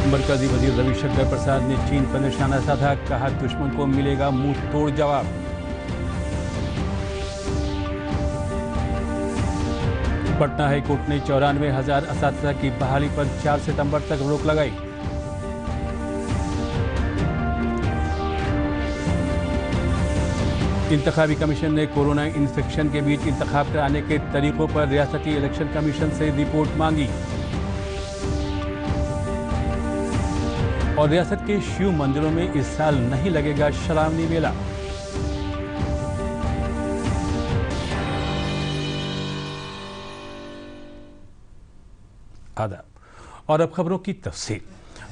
मरकजी वजीर रविशंकर प्रसाद ने चीन पर निशाना साधा, कहा दुश्मन को मिलेगा मुंह तोड़ जवाब। पटना हाईकोर्ट ने 94,000 असातिज़ा की बहाली पर 4 सितंबर तक रोक लगाई। इंतखाबी कमीशन ने कोरोना इन्फेक्शन के बीच इंतखाब कराने के तरीकों पर रियासती इलेक्शन कमीशन से रिपोर्ट मांगी। और रियासत के शिव मंदिरों में इस साल नहीं लगेगा श्रावणी मेला। आदाब और अब खबरों की तफसील।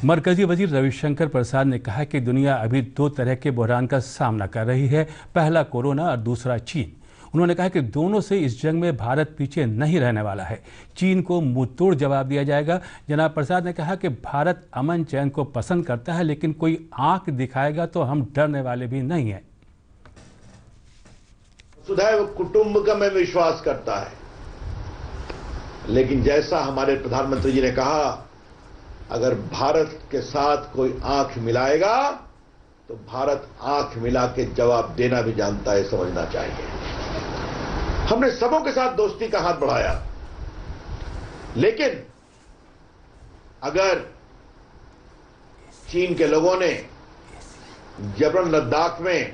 मरकजी वजीर रविशंकर प्रसाद ने कहा कि दुनिया अभी 2 तरह के बहरान का सामना कर रही है, पहला कोरोना और दूसरा चीन। उन्होंने कहा कि दोनों से इस जंग में भारत पीछे नहीं रहने वाला है, चीन को मुंहतोड़ जवाब दिया जाएगा। जनाब प्रसाद ने कहा कि भारत अमन चैन को पसंद करता है, लेकिन कोई आंख दिखाएगा तो हम डरने वाले भी नहीं हैं। वसुधैव कुटुंबकम में विश्वास करता है, लेकिन जैसा हमारे प्रधानमंत्री जी ने कहा, अगर भारत के साथ कोई आंख मिलाएगा तो भारत आंख मिला के जवाब देना भी जानता है, समझना चाहिए। हमने सबों के साथ दोस्ती का हाथ बढ़ाया, लेकिन अगर चीन के लोगों ने जबरन लद्दाख में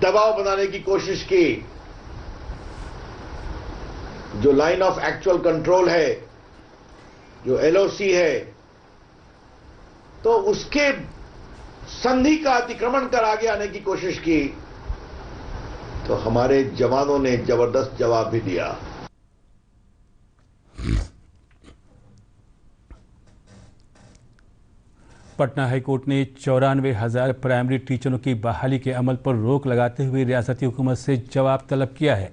दबाव बनाने की कोशिश की, जो लाइन ऑफ एक्चुअल कंट्रोल है, जो एलओसी है, तो उसके संधि का अतिक्रमण कर आगे आने की कोशिश की, तो हमारे जवानों ने जबरदस्त जवाब भी दिया। पटना हाईकोर्ट ने 94,000 प्राइमरी टीचरों की बहाली के अमल पर रोक लगाते हुए रियासती हुकूमत से जवाब तलब किया है।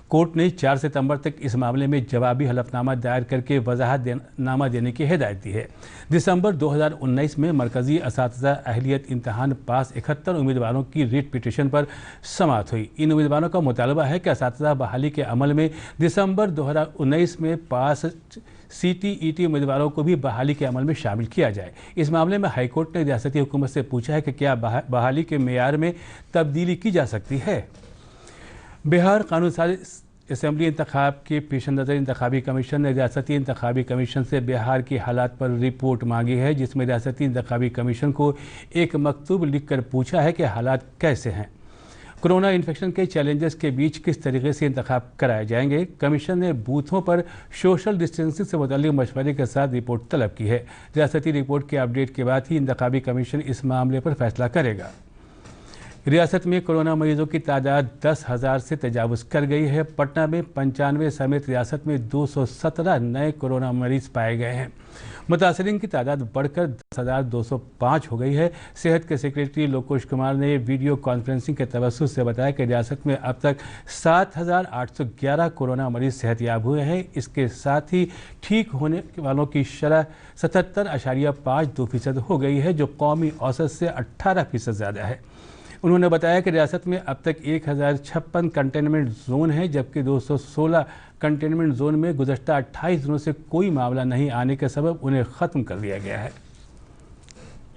कोर्ट ने 4 सितंबर तक इस मामले में जवाबी हलफनामा दायर करके वजाहतनामा देने की हिदायत दी है। दिसंबर 2019 में मरकजी असातिज़ा अहलियत इम्तहान पास 71 उम्मीदवारों की रिट पिटीशन पर समाअत हुई। इन उम्मीदवारों का मुतालबा है कि असातिज़ा बहाली के अमल में दिसंबर 2019 में पास CTET उम्मीदवारों को भी बहाली के अमल में शामिल किया जाए। इस मामले में हाईकोर्ट ने रियासती हुकूमत से पूछा है कि क्या बहाली के मेयार में तब्दीली की जा सकती है। बिहार कानून साज़ असम्बली इंतखाब के पेश नज़र इंतखाबी कमीशन ने रियासती इंतखाबी कमीशन से बिहार की हालात पर रिपोर्ट मांगी है, जिसमें रियासती इंतखाबी कमीशन को एक मकतूब लिखकर पूछा है कि हालात कैसे हैं, कोरोना इन्फेक्शन के चैलेंजेस के बीच किस तरीके से इंतखाब कराए जाएंगे। कमीशन ने बूथों पर सोशल डिस्टेंसिंग से मुताल्लिक मशवरे के साथ रिपोर्ट तलब की है। रियासती रिपोर्ट के अपडेट के बाद ही इंतखाबी कमीशन इस मामले पर फैसला करेगा। रियासत में कोरोना मरीजों की तादाद 10,000 से तजावुज़ कर गई है। पटना में 95 समेत रियासत में 217 नए कोरोना मरीज पाए गए हैं। मुतासरीन की तादाद बढ़कर 10,205 हो गई है। सेहत के सेक्रेटरी लोकेश कुमार ने वीडियो कॉन्फ्रेंसिंग के तवज्जुह से बताया कि रियासत में अब तक 7,811 कोरोना मरीज सेहतयाब हुए हैं। इसके साथ ही ठीक होने वालों की शरह 77.52% हो गई है, जो कौमी औसत से 18% ज़्यादा है। उन्होंने बताया कि रियासत में अब तक 1056 कंटेनमेंट जोन हैं, जबकि 216 कंटेनमेंट जोन में गुज़श्ता 28 दिनों से कोई मामला नहीं आने के सबब उन्हें ख़त्म कर दिया गया है।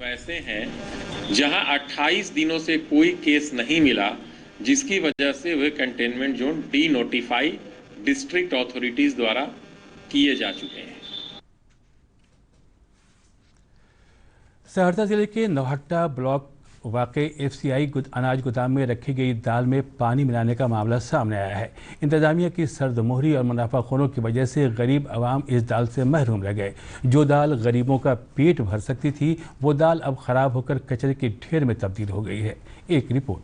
वैसे हैं जहां 28 दिनों से कोई केस नहीं मिला, जिसकी वजह से वे containment zone denotify district authorities द्वारा किए जा चुके हैं। सहरसा जिले के नौहट्टा ब्लॉक वाक़े FCI अनाज गोदाम में रखी गई दाल में पानी मिलाने का मामला सामने आया है। इंतजामिया की सर्दमोहरी और मुनाफाखोरों की वजह से गरीब आवाम इस दाल से महरूम रह गए। जो दाल गरीबों का पेट भर सकती थी, वो दाल अब ख़राब होकर कचरे के ढेर में तब्दील हो गई है। एक रिपोर्ट।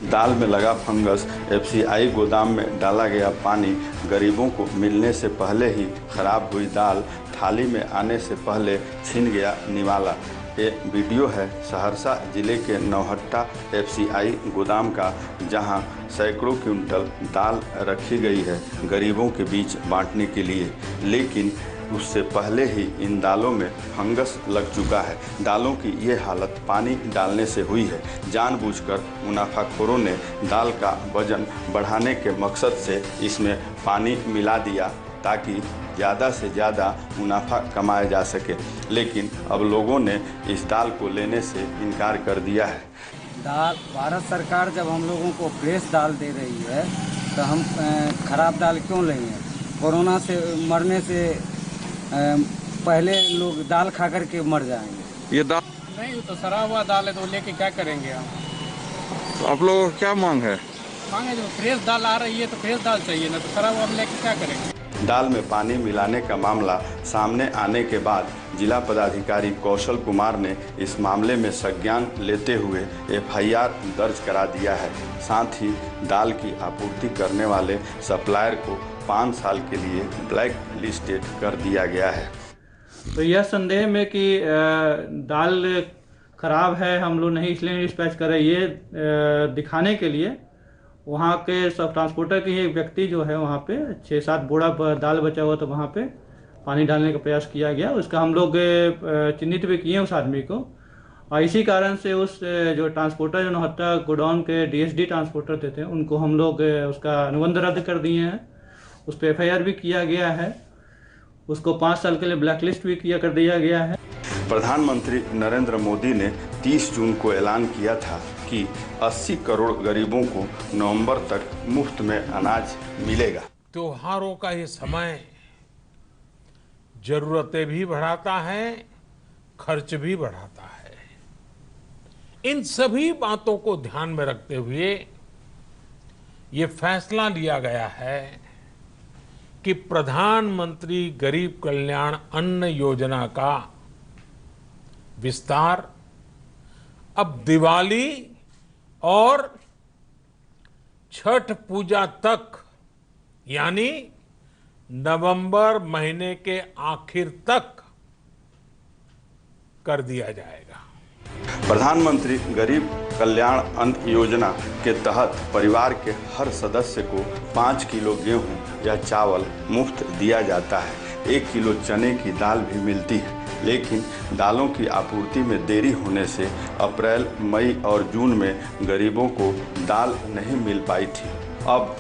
दाल में लगा फंगस, FCI गोदाम में डाला गया पानी, गरीबों को मिलने से पहले ही खराब हुई दाल थाली में आने से पहले छिन गया निवाला। ये वीडियो है सहरसा जिले के नौहट्टा FCI गोदाम का, जहां सैकड़ों क्विंटल दाल रखी गई है गरीबों के बीच बांटने के लिए, लेकिन उससे पहले ही इन दालों में फंगस लग चुका है। दालों की ये हालत पानी डालने से हुई है। जानबूझकर मुनाफाखोरों ने दाल का वजन बढ़ाने के मकसद से इसमें पानी मिला दिया, ताकि ज़्यादा से ज़्यादा मुनाफा कमाया जा सके। लेकिन अब लोगों ने इस दाल को लेने से इनकार कर दिया है। दाल भारत सरकार जब हम लोगों को फ्रेश दाल दे रही है तो हम खराब दाल क्यों लेंगे? कोरोना से मरने से पहले लोग दाल खा कर के मर जाएंगे। ये दाल नहीं, तो सड़ा हुआ दाल है तो लेके क्या करेंगे हम? तो आप लोगों का क्या मांग है? मांगे जो फ्रेश दाल आ रही है तो फ्रेश दाल चाहिए ना, तो सड़ा हुआ हम लेके क्या करेंगे? दाल में पानी मिलाने का मामला सामने आने के बाद जिला पदाधिकारी कौशल कुमार ने इस मामले में संज्ञान लेते हुए FIR दर्ज करा दिया है। साथ ही दाल की आपूर्ति करने वाले सप्लायर को 5 साल के लिए ब्लैक लिस्टेड कर दिया गया है। तो यह संदेह में कि दाल खराब है, हम लोग नहीं इसलिए डिस्पैच कर रहे, ये दिखाने के लिए वहाँ के सब ट्रांसपोर्टर के एक व्यक्ति जो है वहाँ पे 6-7 बोरा दाल बचा हुआ तो वहाँ पे पानी डालने का प्रयास किया गया। उसका हम लोग चिन्हित भी किए उस आदमी को, और इसी कारण से उस जो ट्रांसपोर्टर जो नौहट्टा गोडाउन के DSD ट्रांसपोर्टर थे उनको हम लोग उसका अनुबंध रद्द कर दिए हैं। उस पर FIR भी किया गया है, उसको 5 साल के लिए ब्लैक लिस्ट भी कर दिया गया है। प्रधानमंत्री नरेंद्र मोदी ने 30 जून को ऐलान किया था कि 80 करोड़ गरीबों को नवंबर तक मुफ्त में अनाज मिलेगा। त्योहारों का ये समय जरूरतें भी बढ़ाता है, खर्च भी बढ़ाता है। इन सभी बातों को ध्यान में रखते हुए ये फैसला लिया गया है कि प्रधानमंत्री गरीब कल्याण अन्न योजना का विस्तार अब दिवाली और छठ पूजा तक, यानी नवंबर महीने के आखिर तक कर दिया जाएगा। प्रधानमंत्री गरीब कल्याण अन्न योजना के तहत परिवार के हर सदस्य को 5 किलो गेहूं या चावल मुफ्त दिया जाता है। 1 किलो चने की दाल भी मिलती है। लेकिन दालों की आपूर्ति में देरी होने से अप्रैल, मई और जून में गरीबों को दाल नहीं मिल पाई थी। अब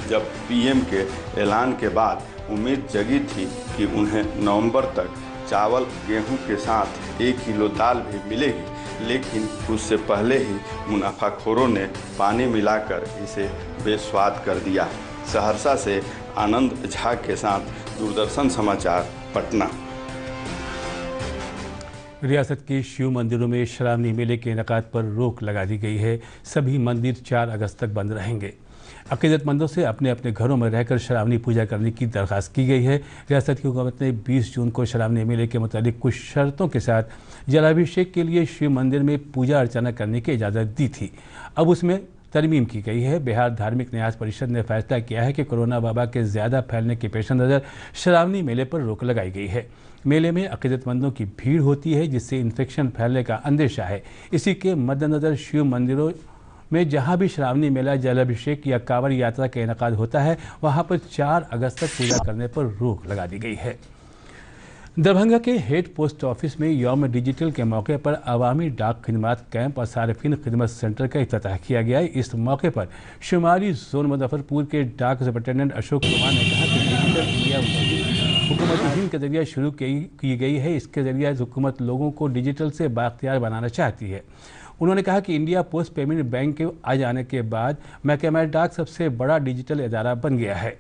जब PM के ऐलान के बाद उम्मीद जगी थी कि उन्हें नवंबर तक चावल गेहूं के साथ 1 किलो दाल भी मिलेगी, लेकिन उससे पहले ही मुनाफाखोरों ने पानी मिलाकर इसे बेस्वाद कर दिया। सहरसा से आनंद झा के साथ दूरदर्शन समाचार, पटना। रियासत के शिव मंदिरों में श्रावणी मेले के इनेकाद पर रोक लगा दी गई है। सभी मंदिर 4 अगस्त तक बंद रहेंगे। अकीदतमंदों से अपने अपने घरों में रहकर श्रावणी पूजा करने की दरख्वास्त की गई है। रियासत की हुकूमत ने 20 जून को श्रावणी मेले के मुताबिक कुछ शर्तों के साथ जलाभिषेक के लिए शिव मंदिर में पूजा अर्चना करने की इजाज़त दी थी। अब उसमें तरमीम की गई है। बिहार धार्मिक न्यास परिषद ने फैसला किया है कि कोरोना वबा के ज़्यादा फैलने के पेश नज़र श्रावणी मेले पर रोक लगाई गई है। मेले में अकीदतमंदों की भीड़ होती है, जिससे इन्फेक्शन फैलने का अंदेशा है। इसी के मद्देनज़र शिव मंदिरों में जहां भी श्रावणी मेला, जलाभिषेक या कांवड़ यात्रा का इनेकाद होता है, वहां पर 4 अगस्त तक पूजा करने पर रोक लगा दी गई है। दरभंगा के हेड पोस्ट ऑफिस में यौम डिजिटल के मौके पर अवामी डाक खिदमत कैंप और सार्फिन खिदमत सेंटर का इफ्तिताह किया गया। इस मौके पर शुमारी जोन मुजफ्फरपुर के डाक सुपरिटेंडेंट अशोक कुमार ने कहा कि डिजिटल इंडिया हुकूमत हिंद के जरिए शुरू की गई है। इसके जरिए हुकूमत लोगों को डिजिटल से बाख्तियार बनाना चाहती है। उन्होंने कहा कि इंडिया पोस्ट पेमेंट बैंक के आ जाने के बाद महकमा डाक सबसे बड़ा डिजिटल इदारा बन गया है।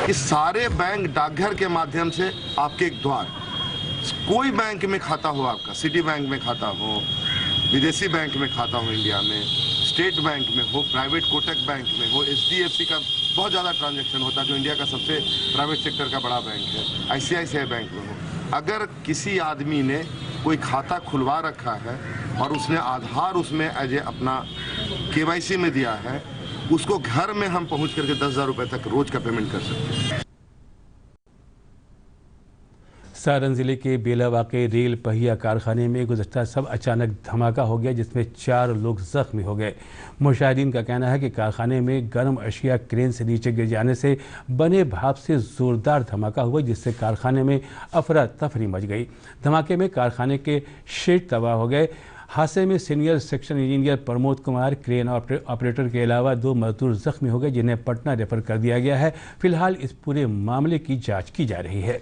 इस सारे बैंक डाकघर के माध्यम से आपके एक द्वार, कोई बैंक में खाता हो, आपका सिटी बैंक में खाता हो, विदेशी बैंक में खाता हो, इंडिया में स्टेट बैंक में हो, प्राइवेट कोटक बैंक में हो, HDFC का बहुत ज़्यादा ट्रांजैक्शन होता है जो इंडिया का सबसे प्राइवेट सेक्टर का बड़ा बैंक है, ICICI बैंक में हो। अगर किसी आदमी ने कोई खाता खुलवा रखा है और उसने आधार उसमें एज ए अपना KYC में दिया है, उसको घर में हम पहुंच करके 10,000 रुपए तक रोज का पेमेंट कर सकते हैं। सारण जिले के बेलावा के रेल पहिया कारखाने में गुज़श्ता सब अचानक धमाका हो गया, जिसमें 4 लोग जख्मी हो गए। मुशाहिदीन का कहना है कि कारखाने में गर्म अशिया क्रेन से नीचे गिर जाने से बने भाप से जोरदार धमाका हुआ, जिससे कारखाने में अफरा तफरी मच गई। धमाके में कारखाने के शेड तबाह हो गए। हादसे में senior section engineer Pramod Kumar, crane operator के अलावा 2 मजदूर जख्मी हो गए, जिन्हें पटना रेफर कर दिया गया है। फिलहाल इस पूरे मामले की जाँच की जा रही है।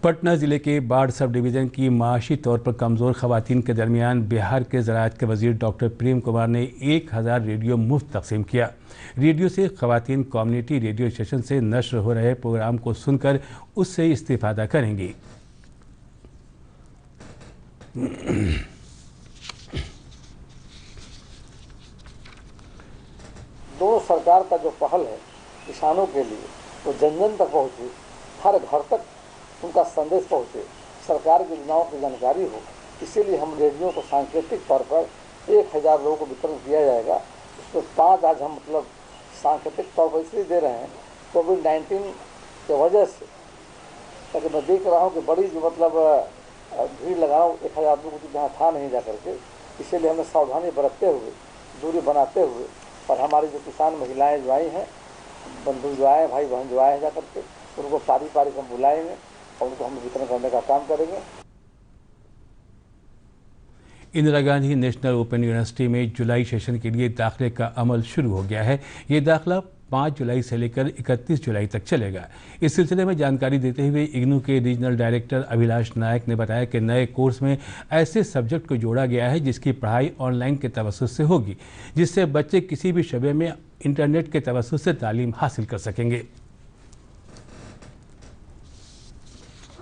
पटना जिले के बाढ़ सब डिवीजन की माशी तौर पर कमज़ोर खवातीन के दरमियान बिहार के ज़राअत के वजीर डॉक्टर प्रेम कुमार ने 1000 रेडियो मुफ्त तकसीम किया। रेडियो से खवातीन कम्युनिटी रेडियो स्टेशन से नश्र हो रहे प्रोग्राम को सुनकर उससे इस्तिफादा करेंगी। दोनों सरकार का जो पहल है किसानों के लिए वो जन जन तक पहुँचे, हर घर तक उनका संदेश पहुँचे, सरकार की योजनाओं की जानकारी हो, इसीलिए हम रेडियो को सांकेतिक तौर पर 1000 लोगों को वितरण किया जाएगा। उसमें 5 आज हम मतलब सांकेतिक तौर पर इसलिए दे रहे हैं कोविड-19 की वजह से, ताकि मैं देख रहा हूँ कि बड़ी जो मतलब भीड़ लगाना 1000 आदमी को जहाँ था नहीं जा करके, इसीलिए हमें सावधानी बरतते हुए, दूरी बनाते हुए, और हमारी जो किसान महिलाएं जो आई हैं, बंधु जो आए, भाई बहन जो आए हैं जा करके, उनको पारी पारी हम बुलाएंगे और उनको हम वितरण करने का काम करेंगे। Indira Gandhi national open university में जुलाई सेशन के लिए दाखिले का अमल शुरू हो गया है। ये दाखिला 5 जुलाई से लेकर 31 जुलाई तक चलेगा। इस सिलसिले में जानकारी देते हुए इग्नू के रीजनल डायरेक्टर अभिलाष नायक ने बताया कि नए कोर्स में ऐसे सब्जेक्ट को जोड़ा गया है जिसकी पढ़ाई ऑनलाइन के तवस्सुत से होगी, जिससे बच्चे किसी भी शबे में इंटरनेट के तवस्सुत से तालीम हासिल कर सकेंगे।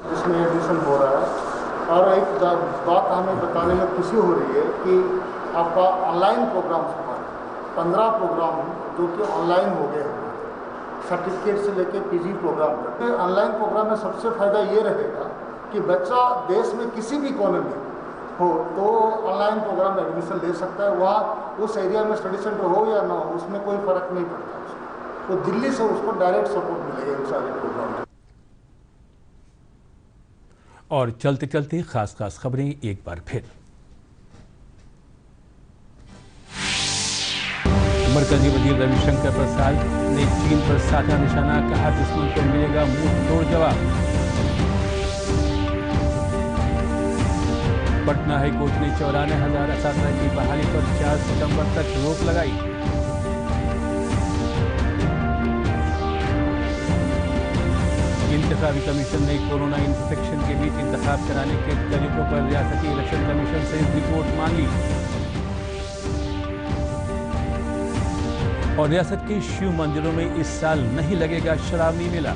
इसमें एडमिशन हो रहा है और एक बात हमें बताने में खुशी हो रही है कि आपका ऑनलाइन प्रोग्राम हुआ, 15 प्रोग्राम जो कि ऑनलाइन हो गए हैं, सर्टिफिकेट से लेकर पीजी प्रोग्राम तक। ऑनलाइन प्रोग्राम में सबसे फ़ायदा ये रहेगा कि बच्चा देश में किसी भी कोने में हो तो ऑनलाइन प्रोग्राम में एडमिशन ले सकता है। वहाँ उस एरिया में स्टडी सेंटर हो या ना हो, उसमें कोई फ़र्क नहीं पड़ता उसको। तो दिल्ली से उसको डायरेक्ट सपोर्ट मिलेगा इन सारे प्रोग्राम। और चलते चलते खास खबरें एक बार फिर। मरकजी वजीर रविशंकर प्रसाद ने चीन पर साधा निशाना, कहा दुश्मन को मिलेगा मुंह तोड़ जवाब। पटना हाईकोर्ट ने 94,000 असातिज़ा की बहाली पर 4 सितंबर तक रोक लगाई। इंतखाबी कमीशन ने कोरोना इन्फेक्शन के बीच इंतखाब कराने के तरीकों पर रियासती इलेक्शन कमीशन से रिपोर्ट मांगी। और रियासत के शिव मंदिरों में इस साल नहीं लगेगा शराबनी मेला।